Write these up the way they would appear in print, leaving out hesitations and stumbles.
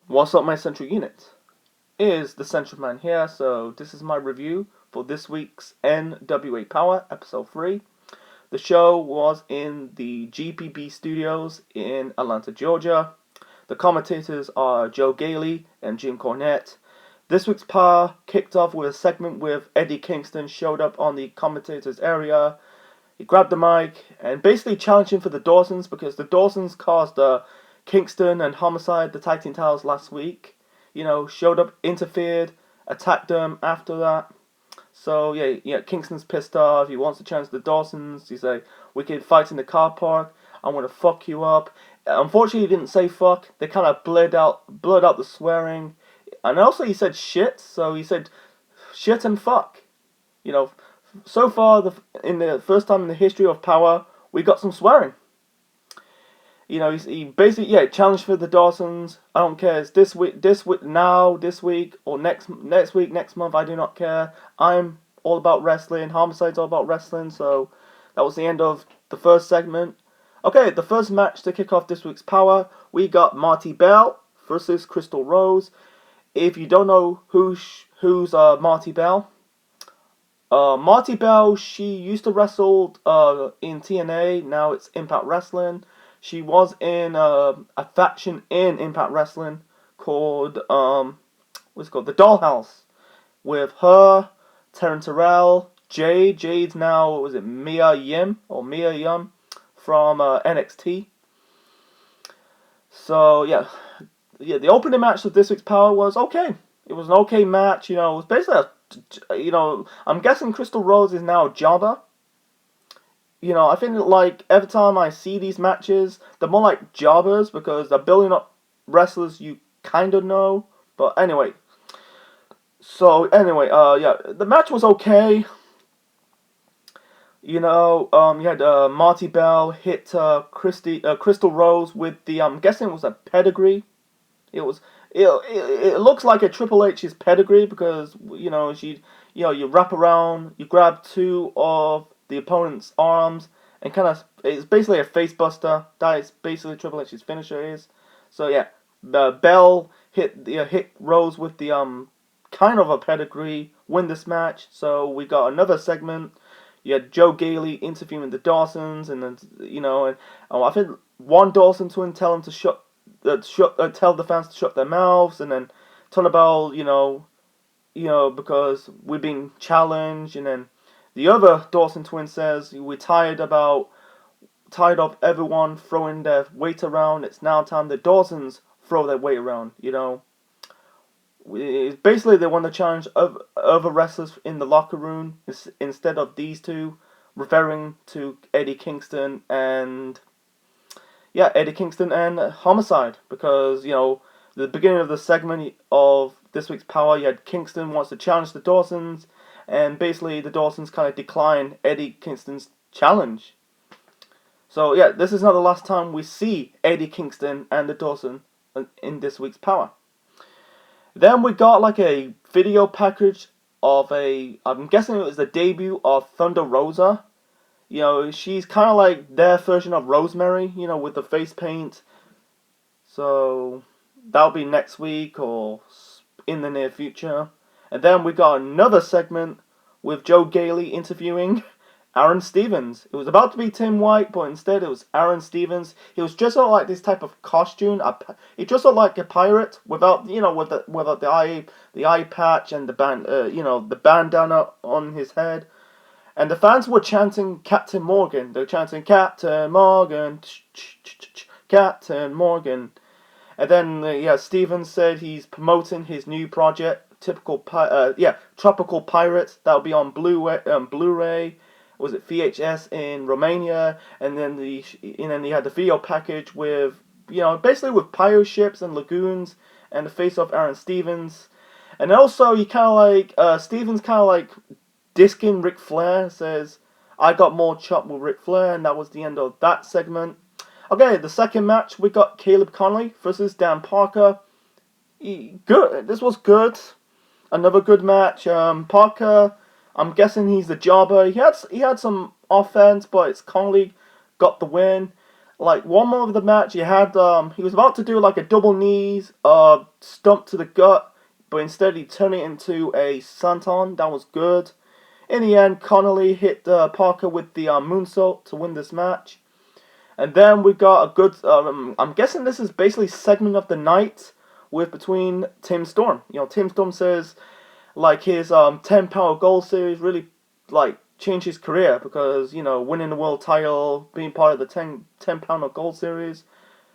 What's up, my central unit? Is the Central Man here, so this is my review for this week's NWA Powerr Episode 3. The show was in the GPB studios in Atlanta, Georgia. The commentators are Joe Gailey and Jim Cornette. This week's Powerr kicked off with a segment with Eddie Kingston showed up on the commentators area. He grabbed the mic and basically challenged him for the Dawsons because the Dawsons caused Kingston and Homicide, the tag team titles last week. Showed up, interfered, attacked them after that. So, yeah, Kingston's pissed off. He wants to challenge the Dawsons. He's like, we can fight in the car park. I'm going to fuck you up. Unfortunately, he didn't say fuck. They kind of blurred out the swearing. And also, he said shit. So, he said shit and fuck. So far, in the first time in the history of Powerr, we got some swearing. He basically, challenged for the Dawsons. I don't care. It's this week, or next week, next month. I do not care. I'm all about wrestling. Homicide's all about wrestling. So that was the end of the first segment. Okay, the first match to kick off this week's Powerr, we got Marty Bell versus Crystal Rose. If you don't know who's Marty Bell, she used to wrestle in TNA. Now it's Impact Wrestling. She was in a faction in Impact Wrestling called the Dollhouse, with her, Taryn Terrell, Jade. Jade's now, was it Mia Yim from NXT. So yeah, the opening match of this week's Powerr was okay. It was an okay match. It was basically I'm guessing Crystal Rose is now a jobber. I think like every time I see these matches, they're more like jobbers because they're building up wrestlers you kind of know. But anyway, the match was okay. You had Marty Bell hit Crystal Rose with the I'm guessing it was a pedigree. It looks like a Triple H's pedigree because you wrap around, you grab two of the opponent's arms, and it's basically a face buster. That is basically Triple H's finisher is. So yeah, Bell hit Rose with the kind of a pedigree, win this match. So we got another segment. You had Joe Gailey interviewing the Dawsons, and then I think one Dawson twin tell him to tell the fans to shut their mouths, and then talk about because we're being challenged, and then the other Dawson twin says, we're tired of everyone throwing their weight around. It's now time the Dawsons throw their weight around, Basically, they want to challenge other wrestlers in the locker room instead of these two, referring to Eddie Kingston and Homicide. Because, the beginning of the segment of this week's Powerr, you had Kingston wants to challenge the Dawsons, and basically the Dawsons kind of decline Eddie Kingston's challenge. So yeah, this is not the last time we see Eddie Kingston and the Dawson in this week's Powerr. Then we got like a video package of I'm guessing it was the debut of Thunder Rosa. She's kind of like their version of Rosemary, with the face paint. So that'll be next week or in the near future. And then we got another segment with Joe Gailey interviewing Aaron Stevens. It was about to be Tim White, but instead it was Aaron Stevens. He was dressed up like this type of costume. He dressed up like a pirate without the eye patch and the bandana on his head. And the fans were chanting Captain Morgan. They were chanting Captain Morgan, Captain Morgan. And then Stevens said he's promoting his new project, Tropical Pirates. That'll be on Blu-ray. Was it VHS in Romania? And then he had the video package with basically with pirate ships and lagoons and the face of Aaron Stevens. And also he Stevens kind of like disking Ric Flair, says I got more chop with Ric Flair, and that was the end of that segment. Okay, the second match we got Caleb Conley versus Dan Parker. Good. This was good. Another good match. Parker, I'm guessing he's the jobber. He had some offense, but it's Conley got the win. Like one more of the match, he was about to do like a double knees, stump to the gut, but instead he turned it into a senton. That was good. In the end, Connolly hit Parker with the moonsault to win this match. And then we got a good. I'm guessing this is basically segment of the night with between Tim Storm. Tim Storm says like his 10 pound gold series really like changed his career because winning the world title, being part of the 10 pound of gold series,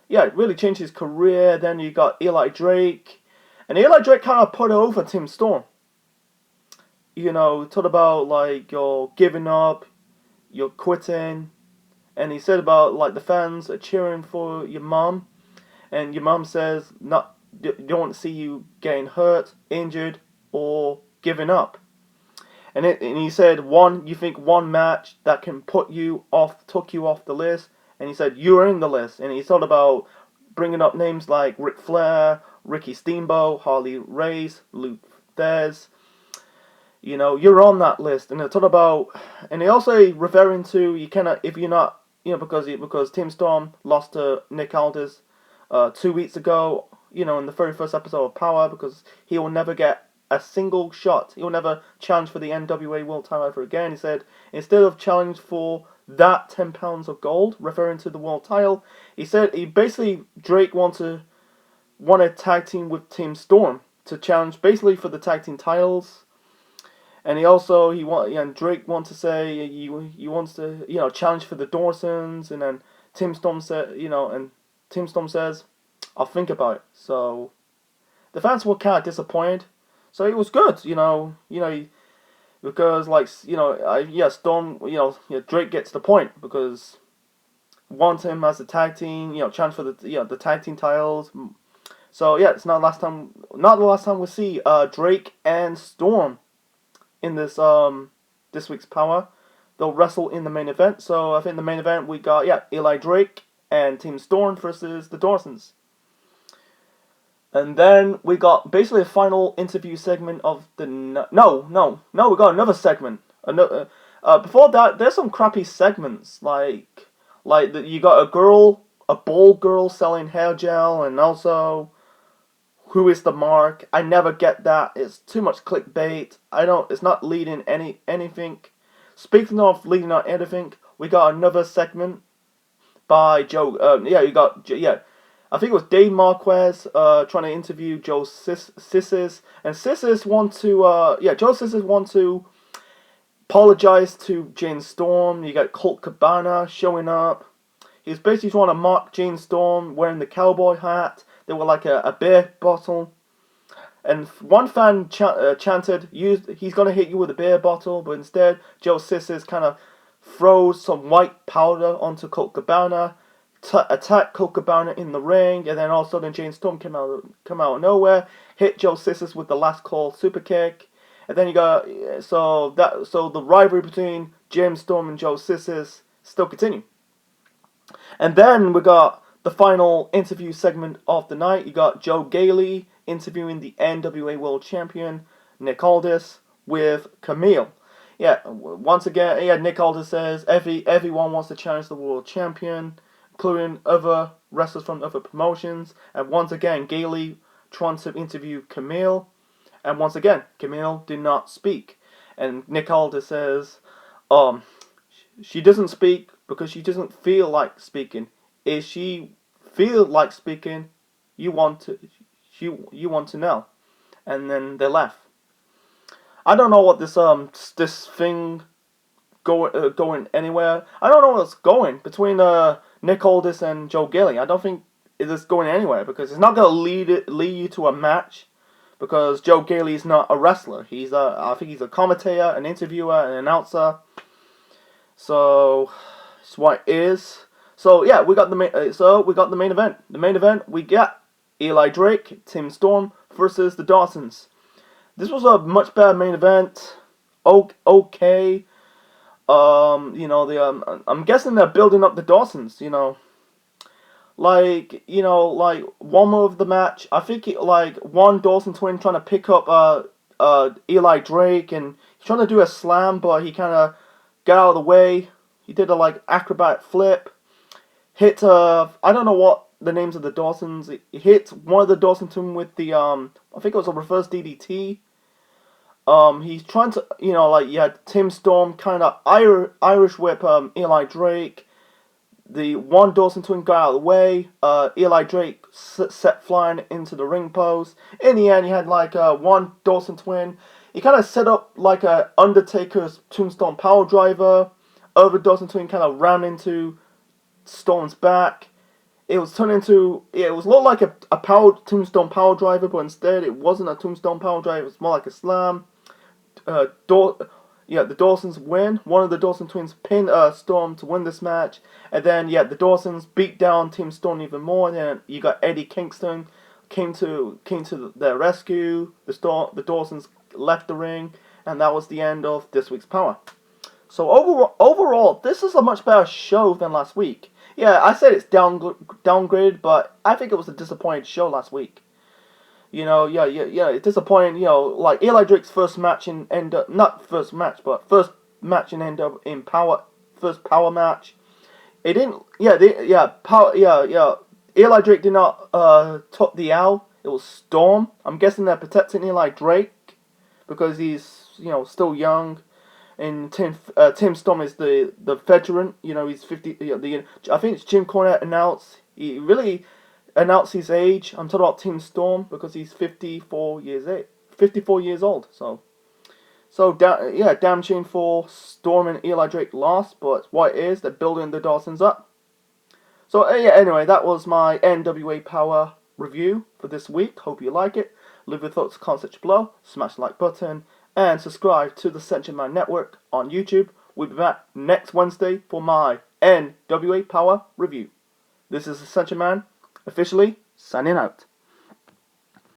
yeah, it really changed his career. Then you got Eli Drake, and Eli Drake kind of put over Tim Storm. Talk about like you're giving up, you're quitting, and he said about like the fans are cheering for your mom, and your mom says not don't want to see you getting hurt, injured, or giving up. And he said you think one match that can took you off the list, and he said you're in the list, and he thought about bringing up names like Ric Flair, Ricky Steamboat, Harley Race, Luke Thez. You're on that list, and and he also referring to you cannot if you're not because Tim Storm lost to Nick Aldis 2 weeks ago, in the very first episode of Powerr, because he will never get a single shot. He will never challenge for the NWA World Title ever again. He said instead of challenge for that 10 pounds of gold, referring to the world title, he said Drake wanted tag team with Tim Storm to challenge basically for the tag team titles. And Drake wants to say he wants to challenge for the Dawsons, and then Tim Storm says I'll think about it. So the fans were kind of disappointed. So it was good, because Storm, Drake gets the point because want him as a tag team, challenge for the tag team titles. So yeah, it's not the last time we see Drake and Storm in this week's Powerr. They'll wrestle in the main event. So I think the main event we got Eli Drake and Tim Storm versus the Dawsons. And then we got basically a final interview segment of the we got another segment. Before that, there's some crappy segments you got a bald girl selling hair gel, and also who is the mark? I never get that. It's too much clickbait. It's not leading anything. Speaking of leading on anything, we got another segment by Joe. I think it was Dave Marquez trying to interview Joe Sissis, and Sissis Joe Sissis want to apologize to Jane Storm. You got Colt Cabana showing up. He's basically trying to mock Jane Storm wearing the cowboy hat. They were like a beer bottle. And one fan chanted, he's going to hit you with a beer bottle, but instead, Joe Sissis kind of throws some white powder onto Colt Cabana, attacked Colt Cabana in the ring, and then all of a sudden Jane Storm come out of nowhere, hit Joe Sissis with the last call super kick, and then you got so the rivalry between James Storm and Joe Sissis still continue. And then we got the final interview segment of the night. You got Joe Gailey interviewing the NWA World Champion Nick Aldis with Camille. Once again, Nick Aldis says everyone wants to challenge the world champion, including other wrestlers from other promotions. And once again, Gailey trying to interview Camille, and once again, Camille did not speak. And Nick Aldis says, she doesn't speak because she doesn't feel like speaking. If she feel like speaking, you want to know. And then they left. I don't know what this thing going anywhere. I don't know what's going between Nick Aldis and Joe Gailey. I don't think it is going anywhere because it's not going to lead you to a match, because Joe Gailey is not a wrestler. I think he's a commentator, an interviewer, an announcer. So it's what it is. So yeah, we got the main event. The main event we got Eli Drake, Tim Storm versus the Dawsons. This was a much better main event. Okay. I'm guessing they're building up the Dawsons. Like one more of the match. I think one Dawson twin trying to pick up Eli Drake, and He's trying to do a slam, but he kind of got out of the way. He did a like acrobat flip. Hit I don't know what the names of the Dawsons. He hit one of the Dawson twins with the I think it was a reverse DDT. He's trying to, like, you had Tim Storm kind of Irish whip Eli Drake. The one Dawson twin got out of the way. Eli Drake set flying into the ring post. In the end, he had like one Dawson twin. He kind of set up like a Undertaker's Tombstone Power Driver. Other Dawson twin kind of ran into Storm's back. It was turned into, it was looked like a Tombstone Power Driver, but instead it wasn't a Tombstone Power Driver. It was more like a slam. The Dawsons win. One of the Dawson twins pinned Storm to win this match, and then the Dawsons beat down Team Storm even more. And then you got Eddie Kingston came to their rescue. The Dawsons left the ring, and that was the end of this week's Powerr. So overall, this is a much better show than last week. Yeah, I said it's downgraded, but I think it was a disappointing show last week. It's disappointing. Like Eli Drake's first match in not first match, but first match in Powerr, first Powerr match. It didn't. Eli Drake did not top the L. It was Storm. I'm guessing they're protecting Eli Drake because he's still young, and Tim Storm is the veteran. He's 50. I think it's Jim Cornette announced. He really announced his age. I'm talking about Tim Storm because he's 54 years old. So damn shame for Storm and Eli Drake lost, but what it is, they're building the Dawsons up. So anyway, that was my NWA Powerr review for this week. Hope you like it. Leave your thoughts in the comment section below. Smash the like button and subscribe to the Century Man Network on YouTube. We'll be back next Wednesday for my NWA Powerr review. This is the Century Man, officially signing out.